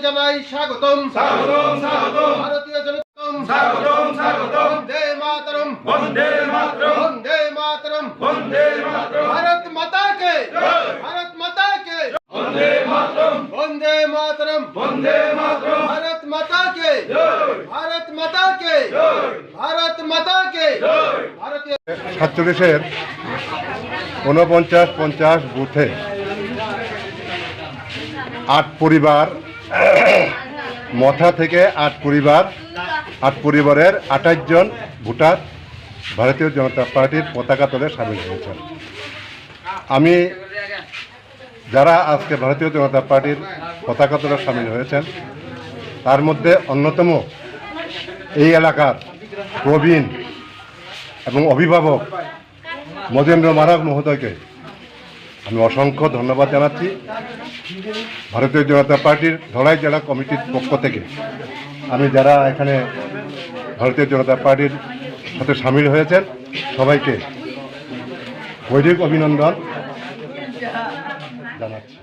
জানাই স্বাগতম স্বাগতম স্বাগতম ভারতীয় জনতাম স্বাগতম স্বাগতম বন্দে মাতরম বন্দে মাতরম বন্দে মাতরম বন্দে মাতরম ভারত মাতা কে জয় ভারত মাতা কে বন্দে মাতরম বন্দে মাতরম বন্দে মাতরম ভারত মাতা কে জয় ভারত মাতা কে জয় ভারত মাতা কে জয় ভারতীয় 47-এর 49-50 বুথে 8 পরিবার মথা থেকে 8 পরিবারের 28 জন ভোটার ভারতীয় জনতা পার্টির পতাকা তলে সামিল হয়েছেন। আমি যারা আজকে ভারতীয় জনতা পার্টির পতাকা তলে সামিল হয়েছেন তার মধ্যে অন্যতম এই এলাকার প্রবীণ এবং অভিভাবক মজেন্দ্র মারাক মহোদয়কে আমি অসংখ্য ধন্যবাদ জানাচ্ছি। ভারতীয় জনতা পার্টির ধলাই জেলা কমিটির পক্ষ থেকে আমি যারা এখানে ভারতীয় জনতা পার্টির সাথে সামিল হয়েছেন সবাইকে বৈদিক অভিনন্দন জানাচ্ছি।